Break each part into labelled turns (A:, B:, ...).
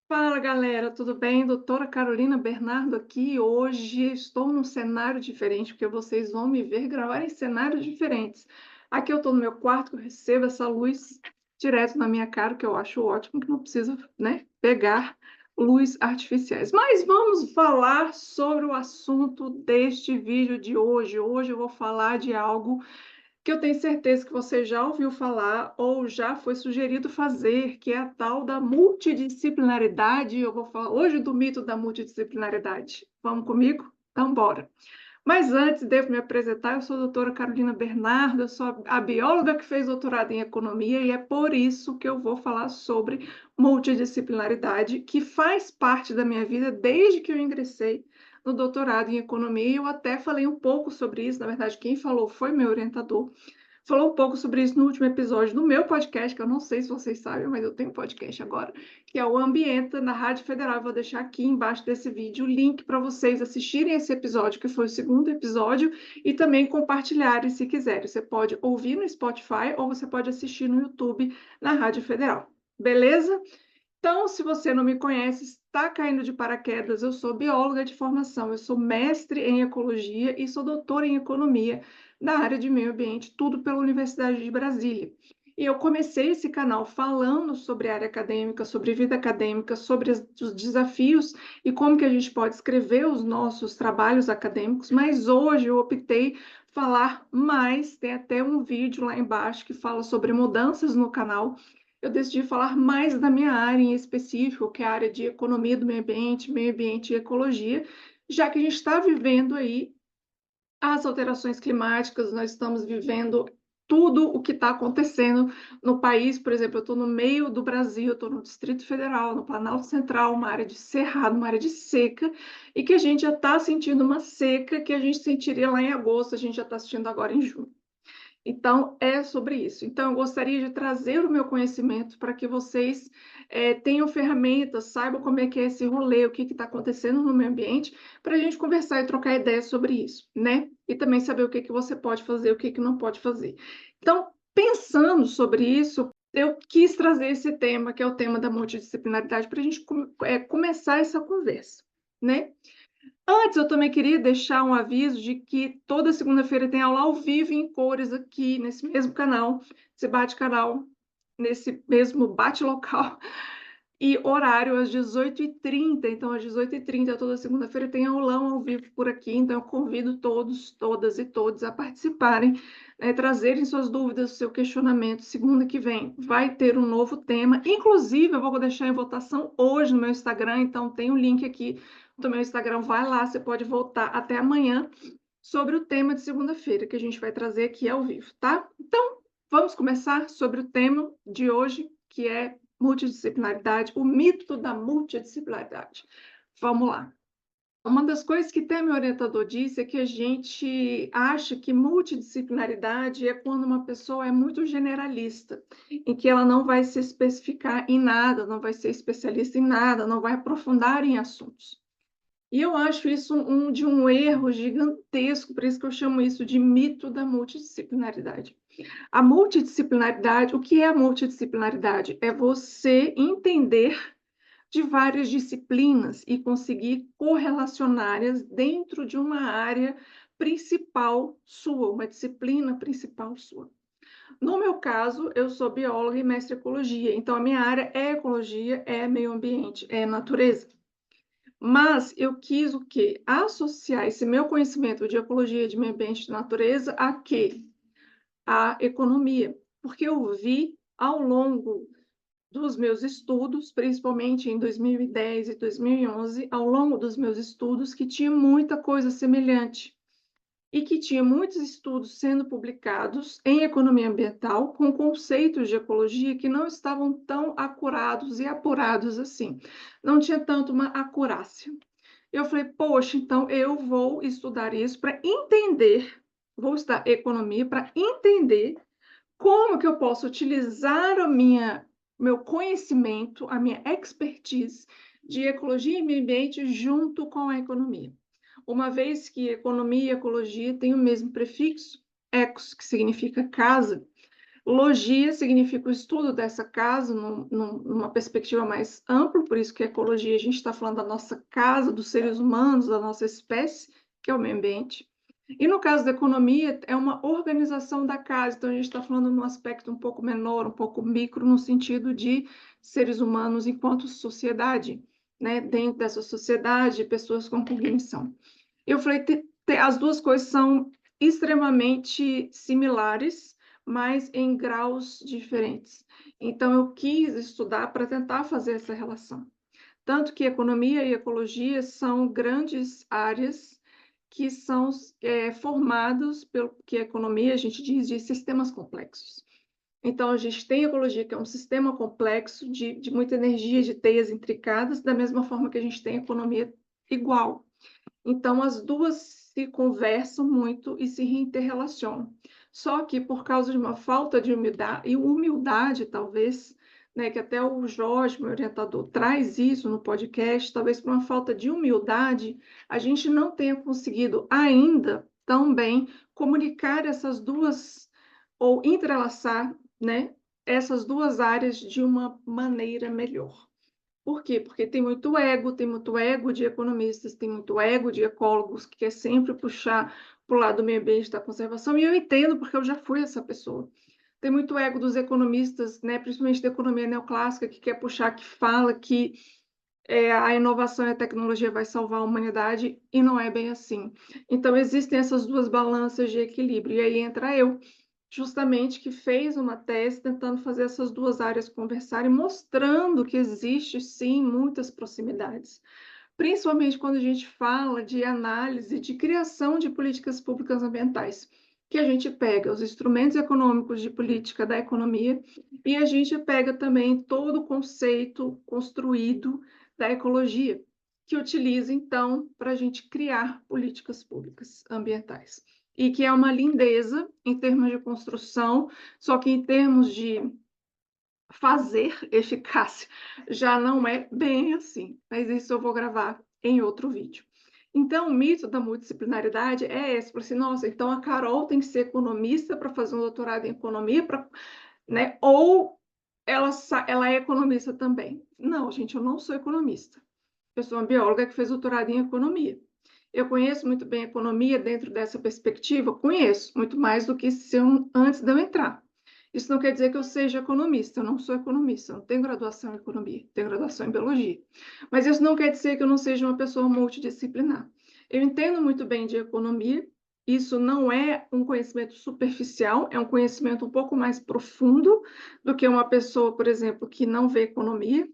A: Fala galera, tudo bem? Doutora Carolina Bernardo aqui. Hoje estou num cenário diferente, porque vocês vão me ver gravar em cenários diferentes. Aqui eu estou no meu quarto, que eu recebo essa luz direto na minha cara, que eu acho ótimo, que não precisa, né, pegar luz artificiais. Mas vamos falar sobre o assunto deste vídeo de hoje. Hoje eu vou falar de algo que eu tenho certeza que você já ouviu falar ou já foi sugerido fazer, que é a tal da multidisciplinaridade. Eu vou falar hoje do mito da multidisciplinaridade. Vamos comigo? Então, bora. Mas antes, devo me apresentar. Eu sou a doutora Carolina Bernardo, eu sou a bióloga que fez doutorado em economia e é por isso que eu vou falar sobre multidisciplinaridade, que faz parte da minha vida desde que eu ingressei no doutorado em economia. E eu até falei um pouco sobre isso, na verdade, quem falou foi meu orientador. Falou um pouco sobre isso no último episódio do meu podcast, que eu não sei se vocês sabem, mas eu tenho um podcast agora, que é o Ambienta, na Rádio Federal. Eu vou deixar aqui embaixo desse vídeo o link para vocês assistirem esse episódio, que foi o segundo episódio, e também compartilharem se quiserem. Você pode ouvir no Spotify ou você pode assistir no YouTube na Rádio Federal. Beleza? Então, se você não me conhece, está caindo de paraquedas, eu sou bióloga de formação, eu sou mestre em ecologia e sou doutora em economia na área de meio ambiente, tudo pela Universidade de Brasília. E eu comecei esse canal falando sobre a área acadêmica, sobre vida acadêmica, sobre os desafios e como que a gente pode escrever os nossos trabalhos acadêmicos, mas hoje eu optei falar mais, tem até um vídeo lá embaixo que fala sobre mudanças no canal. Eu decidi falar mais da minha área em específico, que é a área de economia do meio ambiente e ecologia, já que a gente está vivendo aí as alterações climáticas, nós estamos vivendo tudo o que está acontecendo no país. Por exemplo, eu estou no meio do Brasil, eu estou no Distrito Federal, no Planalto Central, uma área de cerrado, uma área de seca, e que a gente já está sentindo uma seca que a gente sentiria lá em agosto, a gente já está sentindo agora em junho. Então, é sobre isso. Então, eu gostaria de trazer o meu conhecimento para que vocês tenham ferramentas, saibam como é que é esse rolê, o que está acontecendo no meio ambiente, para a gente conversar e trocar ideias sobre isso, né? E também saber o que que você pode fazer, o que que não pode fazer. Então, pensando sobre isso, eu quis trazer esse tema, que é o tema da multidisciplinaridade, para a gente começar essa conversa, né? Antes, eu também queria deixar um aviso de que toda segunda-feira tem aula ao vivo em cores aqui nesse mesmo canal, esse bate-canal, nesse mesmo bate-local, e horário às 18h30. Então, às 18h30, toda segunda-feira, tem aulão ao vivo por aqui. Então, eu convido todos, todas e todos a participarem, né, trazerem suas dúvidas, seu questionamento. Segunda que vem vai ter um novo tema. Inclusive, eu vou deixar em votação hoje no meu Instagram. Então, tem um link aqui do meu Instagram. Vai lá, você pode voltar até amanhã sobre o tema de segunda-feira, que a gente vai trazer aqui ao vivo, tá? Então, vamos começar sobre o tema de hoje, que é multidisciplinaridade, o mito da multidisciplinaridade. Vamos lá. Uma das coisas que até meu orientador disse é que a gente acha que multidisciplinaridade é quando uma pessoa é muito generalista, em que ela não vai se especificar em nada, não vai ser especialista em nada, não vai aprofundar em assuntos. E eu acho isso de um erro gigantesco, por isso que eu chamo isso de mito da multidisciplinaridade. A multidisciplinaridade, o que é a multidisciplinaridade? É você entender de várias disciplinas e conseguir correlacioná-las dentro de uma área principal sua, uma disciplina principal sua. No meu caso, eu sou bióloga e mestre em ecologia, então a minha área é ecologia, é meio ambiente, é natureza. Mas eu quis o quê? Associar esse meu conhecimento de ecologia, de meio ambiente, de natureza, a quê? A economia. Porque eu vi ao longo dos meus estudos, principalmente em 2010 e 2011, ao longo dos meus estudos, que tinha muita coisa semelhante e que tinha muitos estudos sendo publicados em economia ambiental com conceitos de ecologia que não estavam tão acurados e apurados assim. Não tinha tanto uma acurácia. Eu falei, poxa, então eu vou estudar isso para entender, vou estudar economia para entender como que eu posso utilizar meu conhecimento, a minha expertise de ecologia e meio ambiente junto com a economia. Uma vez que economia e ecologia têm o mesmo prefixo, ecos, que significa casa, Logia significa o estudo dessa casa numa perspectiva mais ampla, por isso que ecologia a gente está falando da nossa casa, dos seres humanos, da nossa espécie, que é o meio ambiente. E no caso da economia, é uma organização da casa, então a gente está falando num aspecto um pouco menor, um pouco micro, no sentido de seres humanos enquanto sociedade, né? Dentro dessa sociedade, pessoas com cognição. Eu falei, as duas coisas são extremamente similares, mas em graus diferentes. Então, eu quis estudar para tentar fazer essa relação. Tanto que economia e ecologia são grandes áreas que são formados pelo que a economia, a gente diz, de sistemas complexos. Então, a gente tem ecologia, que é um sistema complexo de muita energia, de teias intricadas, da mesma forma que a gente tem economia igual. Então, as duas se conversam muito e se interrelacionam. Só que por causa de uma falta de humildade, talvez, né, que até o Jorge, meu orientador, traz isso no podcast, talvez por uma falta de humildade, a gente não tenha conseguido ainda tão bem comunicar essas duas, ou entrelaçar, né, essas duas áreas de uma maneira melhor. Por quê? Porque tem muito ego de economistas, tem muito ego de ecólogos que quer sempre puxar para o lado do meio ambiente da conservação, e eu entendo porque eu já fui essa pessoa. Tem muito ego dos economistas, né, principalmente da economia neoclássica, que quer puxar, que fala que a inovação e a tecnologia vai salvar a humanidade, e não é bem assim. Então, existem essas duas balanças de equilíbrio, e aí entra eu, justamente que fez uma tese tentando fazer essas duas áreas conversarem, mostrando que existe, sim, muitas proximidades. Principalmente quando a gente fala de análise, de criação de políticas públicas ambientais, que a gente pega os instrumentos econômicos de política da economia e a gente pega também todo o conceito construído da ecologia, que utiliza, então, para a gente criar políticas públicas ambientais. E que é uma lindeza em termos de construção, só que em termos de fazer eficácia já não é bem assim, mas isso eu vou gravar em outro vídeo. Então, o mito da multidisciplinaridade é esse, assim, nossa, então a Carol tem que ser economista para fazer um doutorado em economia, né? Ou ela é economista também. Não, gente, eu não sou economista. Eu sou uma bióloga que fez doutorado em economia. Eu conheço muito bem a economia dentro dessa perspectiva? Conheço, muito mais do que antes de eu entrar. Isso não quer dizer que eu seja economista, eu não sou economista, eu não tenho graduação em economia, tenho graduação em biologia. Mas isso não quer dizer que eu não seja uma pessoa multidisciplinar. Eu entendo muito bem de economia, isso não é um conhecimento superficial, é um conhecimento um pouco mais profundo do que uma pessoa, por exemplo, que não vê economia,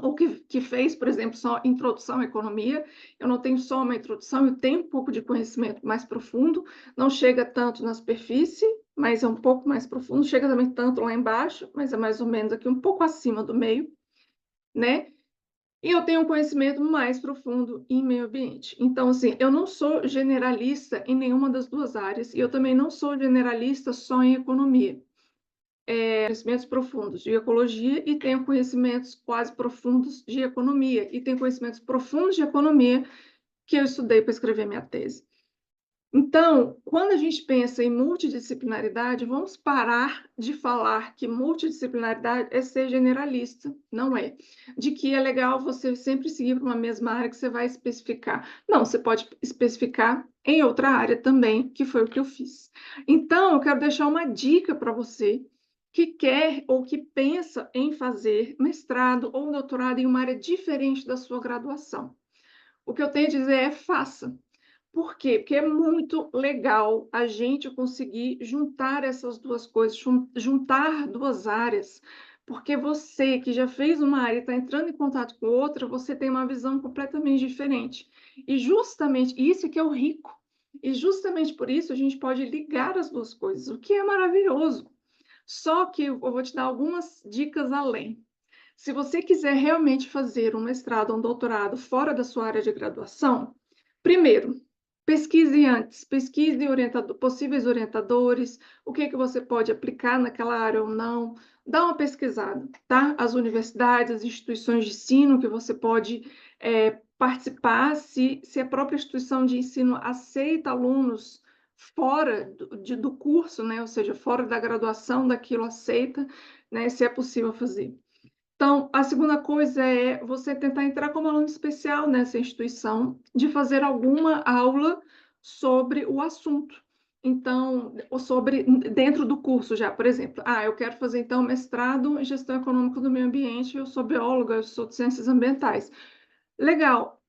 A: ou que fez, por exemplo, só introdução à economia. Eu não tenho só uma introdução, eu tenho um pouco de conhecimento mais profundo, não chega tanto na superfície, mas é um pouco mais profundo, chega também tanto lá embaixo, mas é mais ou menos aqui um pouco acima do meio, né? E eu tenho um conhecimento mais profundo em meio ambiente. Então, assim, eu não sou generalista em nenhuma das duas áreas, e eu também não sou generalista só em economia. Conhecimentos profundos de ecologia e tenho conhecimentos quase profundos de economia, e tenho conhecimentos profundos de economia que eu estudei para escrever minha tese. Então, quando a gente pensa em multidisciplinaridade, vamos parar de falar que multidisciplinaridade é ser generalista, não é. De que é legal você sempre seguir para uma mesma área que você vai especificar. Não, você pode especificar em outra área também, que foi o que eu fiz. Então, eu quero deixar uma dica para você que quer ou que pensa em fazer mestrado ou doutorado em uma área diferente da sua graduação. O que eu tenho a dizer é faça. Por quê? Porque é muito legal a gente conseguir juntar essas duas coisas, juntar duas áreas, porque você que já fez uma área e está entrando em contato com outra, você tem uma visão completamente diferente. E justamente isso que é o rico. E justamente por isso a gente pode ligar as duas coisas, o que é maravilhoso. Só que eu vou te dar algumas dicas além. Se você quiser realmente fazer um mestrado ou um doutorado fora da sua área de graduação, primeiro, pesquise antes, pesquise possíveis orientadores, o que você pode aplicar naquela área ou não. Dá uma pesquisada, tá? As universidades, as instituições de ensino que você pode participar, se a própria instituição de ensino aceita alunos fora do curso, né? Ou seja, fora da graduação, daquilo aceita, né? Se é possível fazer. Então, a segunda coisa é você tentar entrar como aluno especial nessa instituição, de fazer alguma aula sobre o assunto. Então, ou sobre dentro do curso já, por exemplo, eu quero fazer então mestrado em gestão econômica do meio ambiente, eu sou bióloga, eu sou de ciências ambientais. Legal.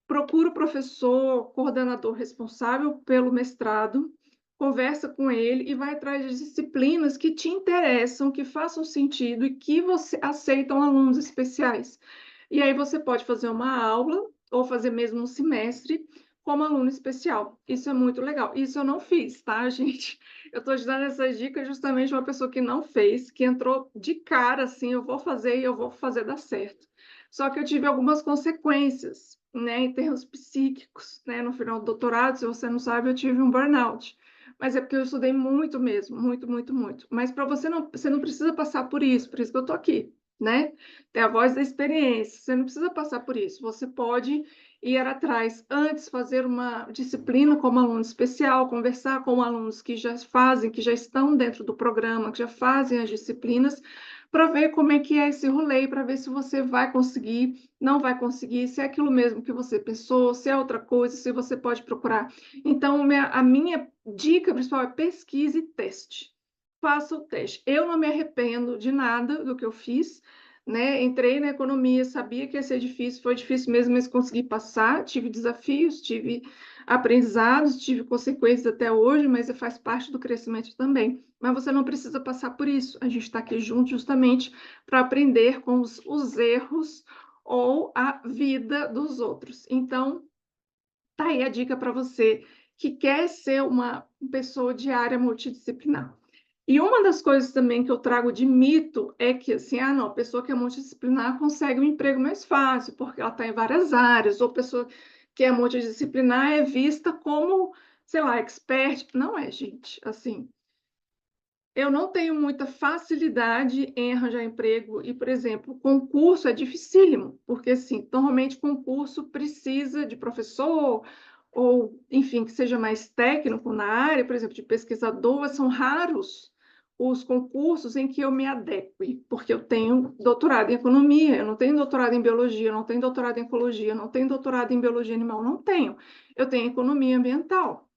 A: Procura o professor, coordenador responsável pelo mestrado, conversa com ele e vai atrás de disciplinas que te interessam, que façam sentido e que você aceitam alunos especiais. E aí você pode fazer uma aula ou fazer mesmo um semestre como aluno especial. Isso é muito legal. Isso eu não fiz, tá, gente? Eu estou te dando essa dica justamente de uma pessoa que não fez, que entrou de cara assim, eu vou fazer e eu vou fazer dar certo. Só que eu tive algumas consequências, né, em termos psíquicos, né, no final do doutorado, se você não sabe, eu tive um burnout. Mas é porque eu estudei muito mesmo, muito, muito, muito. Mas para você não precisa passar por isso que eu estou aqui, né? Tem a voz da experiência, você não precisa passar por isso. Você pode ir atrás antes, fazer uma disciplina como aluno especial, conversar com alunos que já fazem, que já estão dentro do programa, que já fazem as disciplinas, para ver como é que é esse rolê, para ver se você vai conseguir, não vai conseguir, se é aquilo mesmo que você pensou, se é outra coisa, se você pode procurar. Então, a minha dica principal é pesquise e teste. Faça o teste. Eu não me arrependo de nada do que eu fiz, né? Entrei na economia, sabia que ia ser difícil, foi difícil mesmo, mas consegui passar. Tive desafios, tive aprendizados, tive consequências até hoje, mas faz parte do crescimento também. Mas você não precisa passar por isso. A gente está aqui junto justamente para aprender com os erros ou a vida dos outros. Então, tá aí a dica para você que quer ser uma pessoa de área multidisciplinar. E uma das coisas também que eu trago de mito é que, assim, não, a pessoa que é multidisciplinar consegue um emprego mais fácil, porque ela está em várias áreas, ou a pessoa que é multidisciplinar é vista como, sei lá, expert. Não é, gente, assim. Eu não tenho muita facilidade em arranjar emprego e, por exemplo, concurso é dificílimo, porque, assim, normalmente concurso precisa de professor ou, enfim, que seja mais técnico na área, por exemplo, de pesquisador, são raros os concursos em que eu me adeque, porque eu tenho doutorado em economia, eu não tenho doutorado em biologia, eu não tenho doutorado em ecologia, eu não tenho doutorado em biologia animal, não tenho. Eu tenho economia ambiental,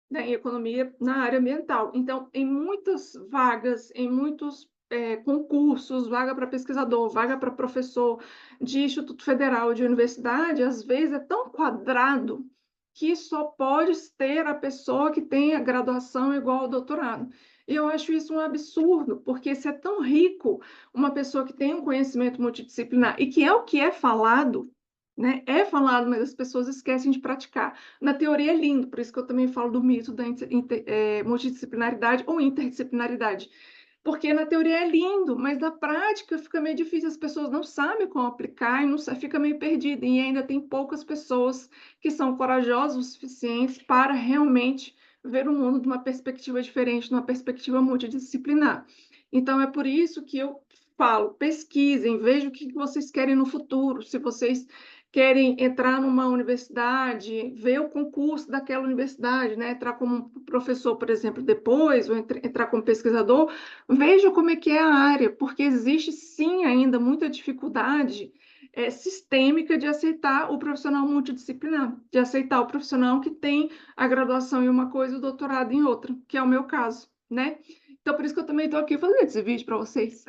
A: né, em economia na área ambiental. Então, em muitas vagas, em muitos concursos, vaga para pesquisador, vaga para professor de Instituto Federal, de universidade, às vezes é tão quadrado que só pode ter a pessoa que tem a graduação igual ao doutorado. E eu acho isso um absurdo, porque se é tão rico uma pessoa que tem um conhecimento multidisciplinar e que é o que é falado, né? É falado, mas as pessoas esquecem de praticar. Na teoria é lindo, por isso que eu também falo do mito da multidisciplinaridade ou interdisciplinaridade. Porque na teoria é lindo, mas na prática fica meio difícil, as pessoas não sabem como aplicar e não, fica meio perdido. E ainda tem poucas pessoas que são corajosas o suficiente para realmente ver o mundo de uma perspectiva diferente, de uma perspectiva multidisciplinar. Então é por isso que eu falo, pesquisem, vejam o que vocês querem no futuro, se vocês querem entrar numa universidade, ver o concurso daquela universidade, né? Entrar como professor, por exemplo, depois, ou entrar como pesquisador, veja como é que é a área, porque existe sim ainda muita dificuldade sistêmica de aceitar o profissional multidisciplinar, de aceitar o profissional que tem a graduação em uma coisa e o doutorado em outra, que é o meu caso, né? Então, por isso que eu também estou aqui fazendo esse vídeo para vocês.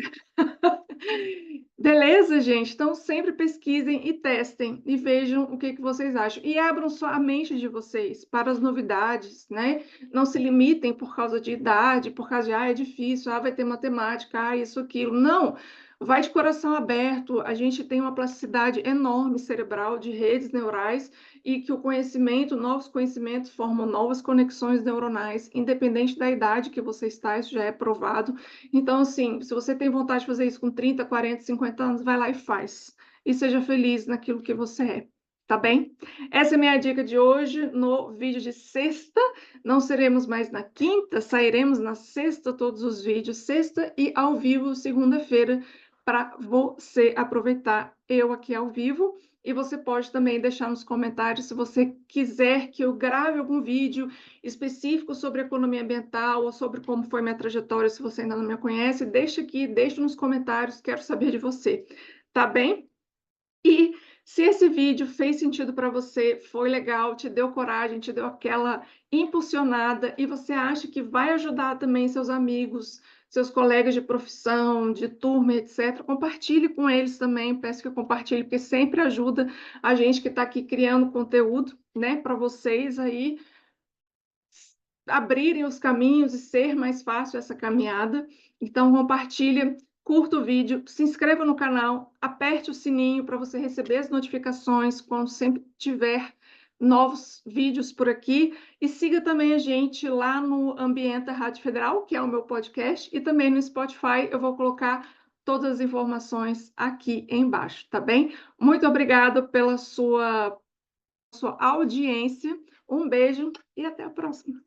A: Beleza, gente? Então, sempre pesquisem e testem e vejam o que vocês acham. E abram só a mente de vocês para as novidades, né? Não se limitem por causa de idade, por causa de, é difícil, vai ter matemática, isso, aquilo. Não! Vai de coração aberto. A gente tem uma plasticidade enorme cerebral de redes neurais e que o conhecimento, novos conhecimentos formam novas conexões neuronais, independente da idade que você está, isso já é provado. Então, assim, se você tem vontade de fazer isso com 30, 40, 50 anos, vai lá e faz. E seja feliz naquilo que você é, tá bem? Essa é a minha dica de hoje no vídeo de sexta. Não seremos mais na quinta, sairemos na sexta todos os vídeos, sexta e ao vivo, segunda-feira, para você aproveitar eu aqui ao vivo. E você pode também deixar nos comentários se você quiser que eu grave algum vídeo específico sobre economia ambiental ou sobre como foi minha trajetória, se você ainda não me conhece, deixa aqui, deixa nos comentários, quero saber de você, tá bem? E se esse vídeo fez sentido para você, foi legal, te deu coragem, te deu aquela impulsionada e você acha que vai ajudar também seus amigos, seus colegas de profissão, de turma, etc., compartilhe com eles também. Peço que compartilhe, porque sempre ajuda a gente que está aqui criando conteúdo, né, para vocês aí abrirem os caminhos e ser mais fácil essa caminhada. Então, compartilha, curta o vídeo, se inscreva no canal, aperte o sininho para você receber as notificações quando sempre tiver novos vídeos por aqui. E siga também a gente lá no Ambienta Rádio Federal, que é o meu podcast, e também no Spotify. Eu vou colocar todas as informações aqui embaixo, tá bem? Muito obrigada pela sua audiência. Um beijo e até a próxima.